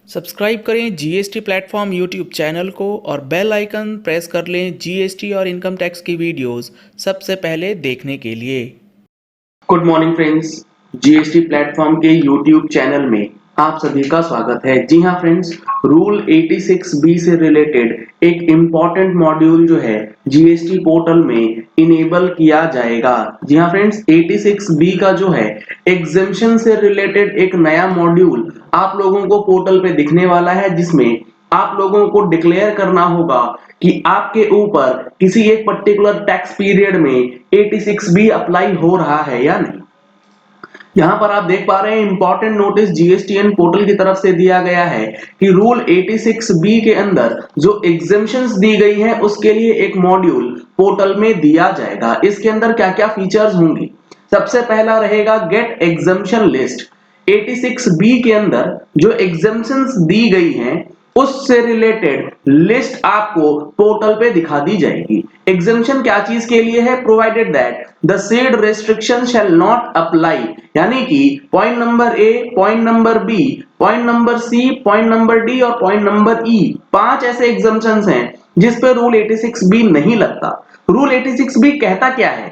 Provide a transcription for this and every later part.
Subscribe करें GST platform YouTube channel को और बेल आइकन प्रेस कर लें जीएसटी और इनकम टैक्स की वीडियोस सबसे पहले देखने के लिए। Good morning friends, GST platform के यूट्यूब चैनल में आप सभी का स्वागत है। जी हाँ फ्रेंड्स, रूल 86B से रिलेटेड एक इम्पॉर्टेंट मॉड्यूल जो है जीएसटी पोर्टल में इनेबल किया जाएगा। जी हाँ फ्रेंड्स, 86B का जो है एग्जेम्पशन से रिलेटेड एक नया मॉड्यूल आप लोगों को पोर्टल पे दिखने वाला है, जिसमें आप लोगों को डिक्लेयर करना होगा कि आपके ऊपर किसी एक पर्टिकुलर टैक्स पीरियड में 86B अप्लाई हो रहा है या नहीं। यहाँ पर आप देख पा रहे हैं इंपॉर्टेंट नोटिस जीएसटीएन पोर्टल की तरफ से दिया गया है कि रूल 86B के अंदर जो एग्जेम्पशंस दी गई है उसके लिए एक मॉड्यूल पोर्टल में दिया जाएगा। इसके अंदर क्या क्या फीचर्स होंगी? सबसे पहला रहेगा गेट एग्जेम्पशन लिस्ट। 86B के अंदर जो एग्जेम्पशंस दी गई हैं उससे रिलेटेड लिस्ट आपको पोर्टल पे दिखा दी जाएगी। एग्जेम्पशन क्या चीज के लिए है? Provided that the said restriction shall not apply, यानी कि point number A, point number B, point number C, point number D और पॉइंट नंबर ई, 5 ऐसे एग्जेम्पशंस हैं जिस पे रूल 86B नहीं लगता। रूल 86B कहता क्या है?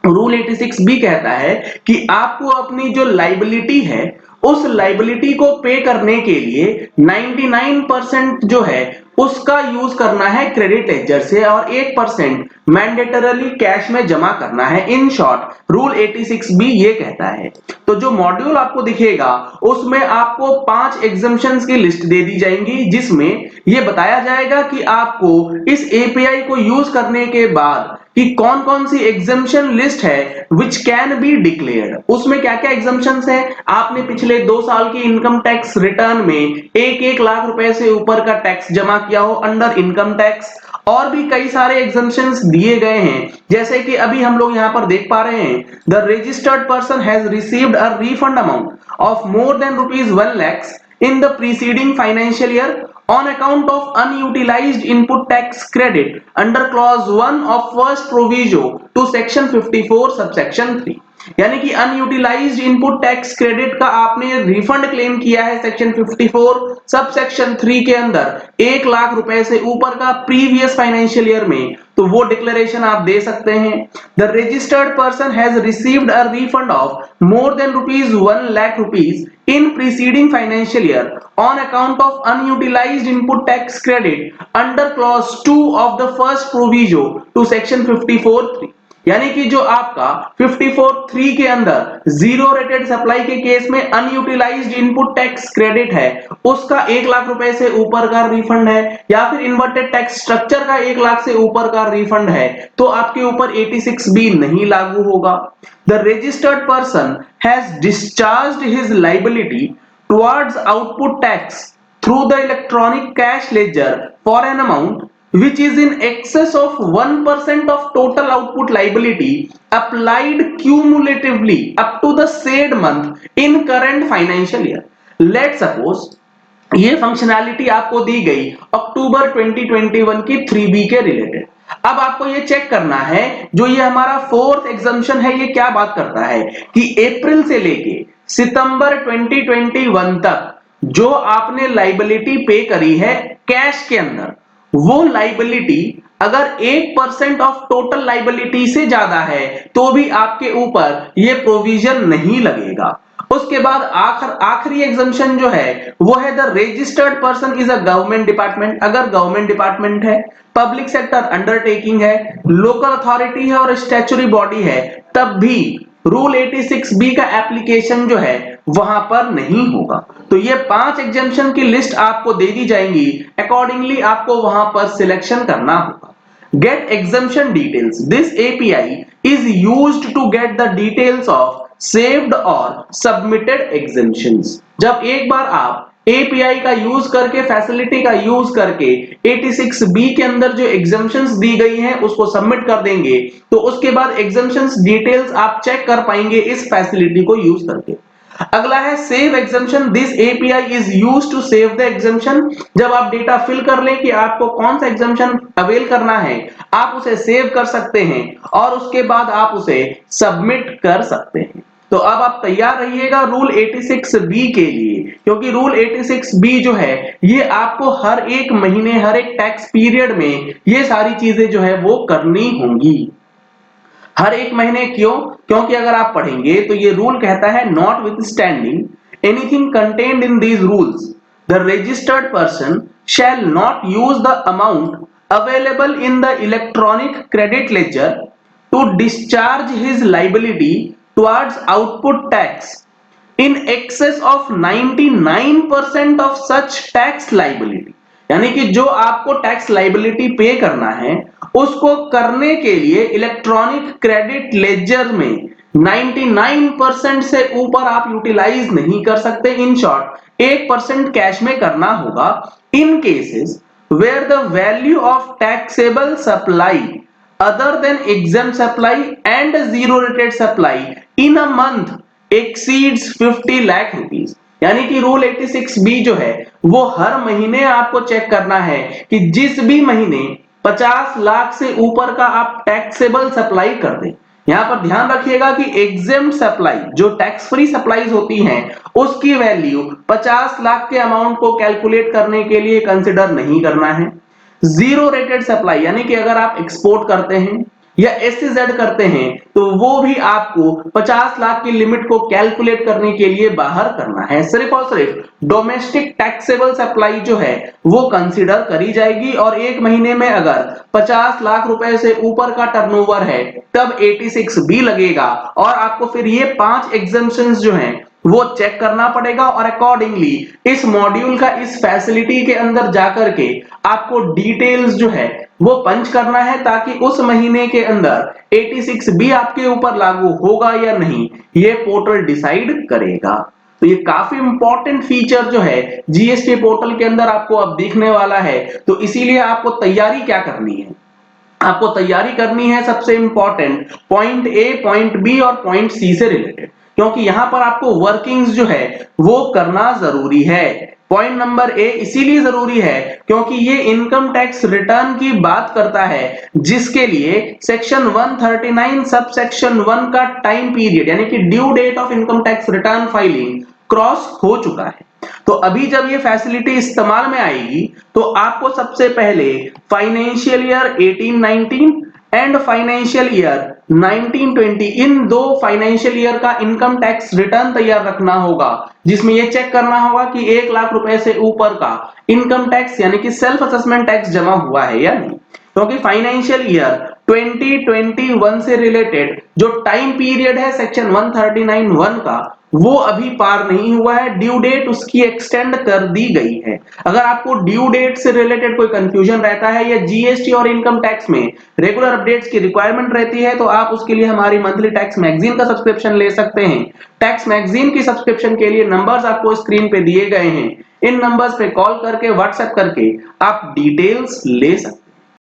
रूल 86B कहता है कि आपको अपनी जो लाइबिलिटी है उस लाइबिलिटी को पे करने के लिए 99% जो है उसका यूज करना है क्रेडिट लेजर से और 1% मैंडेटरली कैश में जमा करना है। इन शॉर्ट रूल 86B ये कहता है। तो जो मॉड्यूल आपको दिखेगा उसमें आपको 5 एग्जेम्पशंस की लिस्ट दे दी जाएंगी, जिसमें ये बताया जाएगा कि आपको इस एपीआई को यूज करने के बाद कि कौन कौन सी एग्जेम्पशन लिस्ट है विच कैन बी डिक्लेयर्ड। उसमें क्या क्या एग्जेम्पशंस है? आपने पिछले 2 साल की इनकम टैक्स रिटर्न में 1-1 लाख रुपए से ऊपर का टैक्स जमा किया हो अंडर इनकम टैक्स, और भी कई सारे एग्जेम्पशंस दिए गए हैं। जैसे कि अभी हम लोग यहां पर देख पा रहे हैं, the registered person has received a refund amount of more than ₹1 lakhs in the preceding financial year on account of unutilized input tax credit under clause 1 of first proviso to section 54 subsection 3। यानी कि unutilised input tax credit का आपने refund claim किया है section 54 sub section 3 के अंदर 1 लाख रुपए से ऊपर का प्रीवियस फाइनेंशियल ईयर में, तो वो डिक्लेरेशन आप दे सकते हैं। The registered person has received a refund of more than ₹1 lakh in preceding financial year on account of unutilized input tax credit under clause 2 of the first proviso to section 54(3)। यानी कि जो आपका 54(3) के अंदर zero rated supply के case में unutilised input tax credit है उसका 1 लाख रुपए से ऊपर का रिफंड है, या फिर इन्वर्टेड टैक्स स्ट्रक्चर का 1 लाख से ऊपर का रिफंड है, तो आपके ऊपर 86B नहीं लागू होगा। The registered person has discharged his liability towards output tax through the electronic cash ledger for an amount which is in excess of 1% of total output liability applied cumulatively up to the said month in current financial year। Let's suppose ये functionality आपको दी गई अक्टूबर 2021 की 3B के related. अब आपको ये check करना है, जो ये हमारा 4th एग्जम्पशन है ये क्या बात करता है कि अप्रैल से लेके सितंबर 2021 तक जो आपने लाइबिलिटी पे करी है कैश के अंदर, वो लाइबिलिटी अगर 1% ऑफ टोटल लाइबिलिटी से ज्यादा है तो भी आपके ऊपर ये प्रोविजन नहीं लगेगा। उसके बाद आखिरी एग्जम्पशन जो है वो है the registered person is a government department. अगर गवर्नमेंट डिपार्टमेंट है, पब्लिक सेक्टर अंडरटेकिंग है, लोकल अथॉरिटी है और स्टैट्यूटरी बॉडी है, तब भी रूल 86B का एप्लीकेशन जो है वहां पर नहीं होगा। तो ये 5 एग्जेम्पशन की लिस्ट आपको दे दी जाएंगी, अकॉर्डिंगली आपको वहां पर सिलेक्शन करना होगा। Get exemption details. This API is used to get the details of saved or submitted exemptions। जब एक बार आप API का यूज करके, फैसिलिटी का यूज करके 86B के अंदर जो एग्जेम्पशंस दी गई हैं उसको सबमिट कर देंगे, तो उसके बाद एग्जेम्पशंस डिटेल्स आप चेक कर पाएंगे इस फैसिलिटी को यूज करके। अगला है save exemption. This API is used to save the exemption. जब आप डेटा फिल कर लें कि आपको कौन सा एग्जेम्पशन अवेल करना है, आप उसे सेव कर सकते हैं और उसके बाद आप उसे सबमिट कर सकते हैं। तो अब आप तैयार रहिएगा रूल 86B के लिए, क्योंकि रूल 86B जो है ये आपको हर एक महीने हर एक टैक्स पीरियड में ये सारी चीजें जो है वो करनी होंगी। हर एक महीने क्यों? क्योंकि अगर आप पढ़ेंगे तो ये रूल कहता है notwithstanding anything contained in these rules the registered person shall not use the amount available in the electronic credit ledger to discharge his liability towards output tax in excess of 99% of such tax liability। यानी कि जो आपको tax liability पे करना है उसको करने के लिए इलेक्ट्रॉनिक क्रेडिट लेजर में 99% से ऊपर आप यूटिलाइज नहीं कर सकते। इन शॉर्ट 1% कैश में करना होगा in cases where the value of taxable supply other than exempt supply and zero rated supply in a month exceeds 50 lakh rupees. यानी कि रूल 86B जो है वो हर महीने आपको चेक करना है कि जिस भी महीने 50 लाख से ऊपर का आप टैक्सेबल सप्लाई कर दें। यहां पर ध्यान रखिएगा कि एग्जेम्प्ट सप्लाई जो टैक्स फ्री सप्लाईज होती हैं उसकी वैल्यू 50 लाख के अमाउंट को कैलकुलेट करने के लिए कंसिडर नहीं करना है। जीरो रेटेड सप्लाई यानी कि अगर आप एक्सपोर्ट करते हैं या एससीजेड करते हैं तो वो भी आपको 50 लाख की लिमिट को कैलकुलेट करने के लिए बाहर करना है। सिर्फ और सिर्फ डोमेस्टिक टैक्सेबल सप्लाई जो है वो कंसीडर करी जाएगी और एक महीने में अगर 50 लाख रुपए से ऊपर का टर्नओवर है तब 86B लगेगा और आपको फिर ये 5 एग्जम्पशंस जो हैं वो चेक करना पड़ेगा और अकॉर्डिंगली इस मॉड्यूल का इस फैसिलिटी के अंदर जाकर के आपको डिटेल्स जो है वो पंच करना है ताकि उस महीने के अंदर 86B आपके ऊपर लागू होगा या नहीं ये पोर्टल डिसाइड करेगा। तो ये काफी इंपॉर्टेंट फीचर जो है जीएसटी पोर्टल के अंदर आपको अब दिखने वाला है। तो इसीलिए आपको तैयारी क्या करनी है? आपको तैयारी करनी है सबसे important point A, point B और पॉइंट सी से रिलेटेड, क्योंकि यहां पर आपको वर्किंग्स जो है वो करना जरूरी है। पॉइंट नंबर ए इसीलिए जरूरी है क्योंकि ये इनकम टैक्स रिटर्न की बात करता है जिसके लिए सेक्शन 139 सब सेक्शन 1 का टाइम पीरियड यानी कि due date of income tax return filing cross हो चुका है। तो अभी जब ये फैसिलिटी इस्तेमाल में आएगी तो आपको सबसे पहले financial year 18-19 and financial year 19-20 इन दो फाइनेंशियल ईयर का इनकम टैक्स रिटर्न तैयार रखना होगा जिसमें यह चेक करना होगा कि 1 लाख रुपए से ऊपर का इनकम टैक्स यानी कि सेल्फ असेसमेंट टैक्स जमा हुआ है या नहीं। क्योंकि फाइनेंशियल ईयर 2021 से रिलेटेड जो टाइम पीरियड है सेक्शन 139(1) का वो अभी पार नहीं हुआ है, ड्यू डेट उसकी एक्सटेंड कर दी गई है। अगर आपको ड्यू डेट से रिलेटेड कोई कंफ्यूजन रहता है या जीएसटी और इनकम टैक्स में रेगुलर अपडेट्स की रिक्वायरमेंट रहती है तो आप उसके लिए हमारी मंथली टैक्स मैगजीन का सब्सक्रिप्शन ले सकते हैं। टैक्स मैगजीन की सब्सक्रिप्शन के लिए नंबर्स आपको स्क्रीन पे दिए गए हैं, इन नंबर्स पे कॉल करके व्हाट्सएप करके आप डिटेल्स ले सकते हैं।